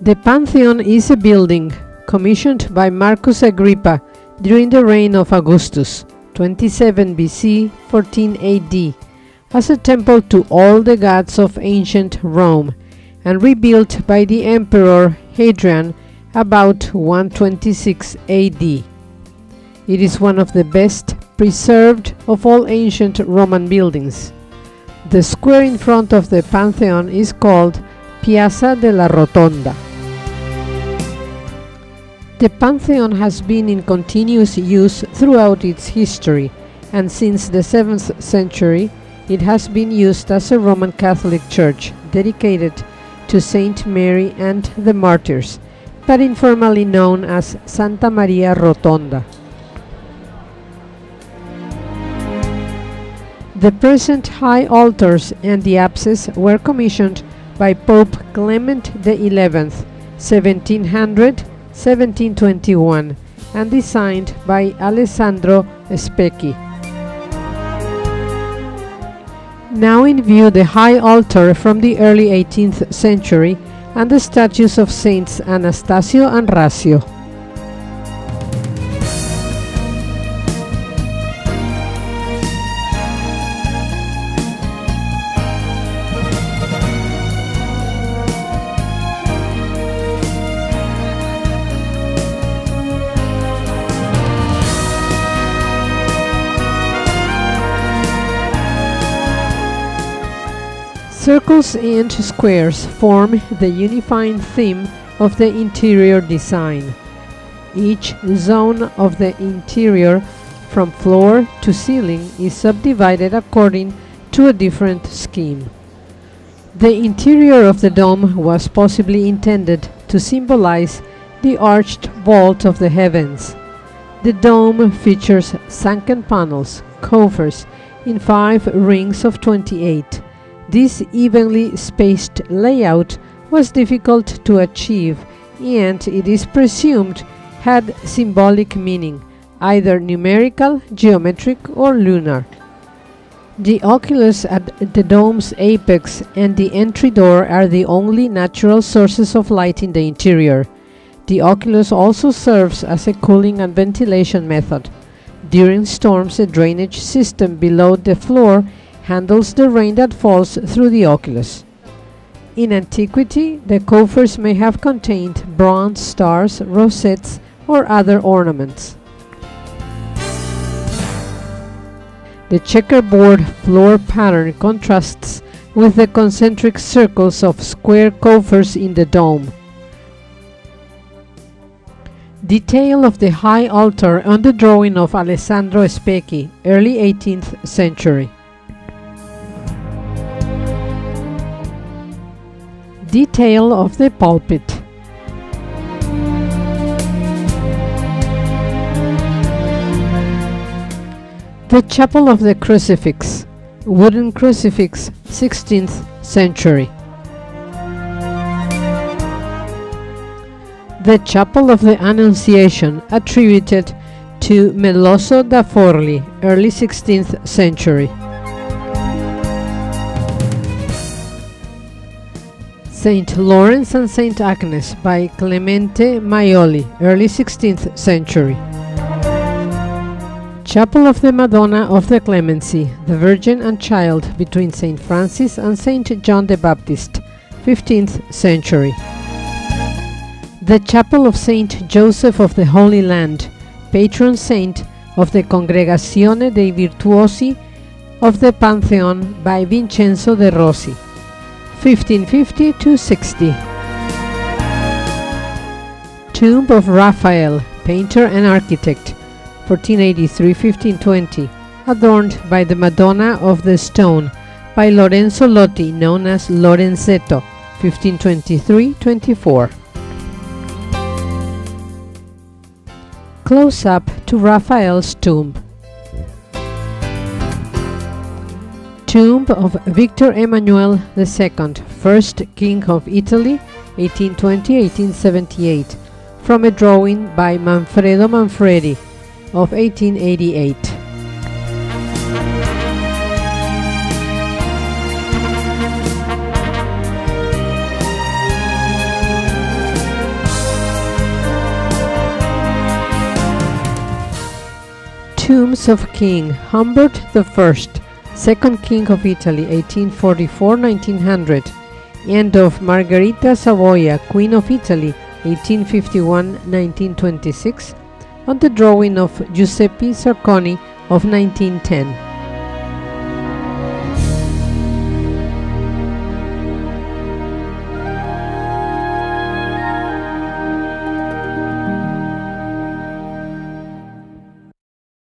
The Pantheon is a building commissioned by Marcus Agrippa during the reign of Augustus, 27 BC, 14 AD, as a temple to all the gods of ancient Rome, and rebuilt by the Emperor Hadrian about 126 AD. It is one of the best preserved of all ancient Roman buildings. The square in front of the Pantheon is called Piazza della Rotonda. The Pantheon has been in continuous use throughout its history, and since the 7th century it has been used as a Roman Catholic church dedicated to Saint Mary and the Martyrs, but informally known as Santa Maria Rotonda. The present high altars and the apses were commissioned by Pope Clement XI, 1700–1721, and designed by Alessandro Specchi. Now in view the high altar from the early 18th century and the statues of Saints Anastasio and Ratio. Circles and squares form the unifying theme of the interior design. Each zone of the interior, from floor to ceiling, is subdivided according to a different scheme. The interior of the dome was possibly intended to symbolize the arched vault of the heavens. The dome features sunken panels, coffers, in 5 rings of 28. This evenly spaced layout was difficult to achieve, and it is presumed had symbolic meaning, either numerical, geometric, or lunar. The oculus at the dome's apex and the entry door are the only natural sources of light in the interior. The oculus also serves as a cooling and ventilation method. During storms, a drainage system below the floor handles the rain that falls through the oculus. In antiquity, the coffers may have contained bronze stars, rosettes, or other ornaments. The checkerboard floor pattern contrasts with the concentric circles of square coffers in the dome. Detail of the high altar on the drawing of Alessandro Specchi, early 18th century. Detail of the pulpit. The Chapel of the Crucifix, wooden crucifix, 16th century. The Chapel of the Annunciation, attributed to Meloso da Forli, early 16th century. Saint Lawrence and Saint Agnes by Clemente Maioli, early 16th century. Chapel of the Madonna of the Clemency, the Virgin and Child between Saint Francis and Saint John the Baptist, 15th century. The Chapel of Saint Joseph of the Holy Land, patron saint of the Congregazione dei Virtuosi of the Pantheon by Vincenzo de Rossi, 1550–60. Tomb of Raphael, painter and architect, 1483–1520, adorned by the Madonna of the Stone by Lorenzo Lotti, known as Lorenzetto, 1523–24. Close up to Raphael's tomb. Tomb of Victor Emmanuel II, first King of Italy, 1820–1878, from a drawing by Manfredo Manfredi of 1888. Tombs of King Humbert I, second King of Italy, 1844-1900, and of Margherita Savoia, Queen of Italy, 1851-1926, on the drawing of Giuseppe Sarconi of 1910.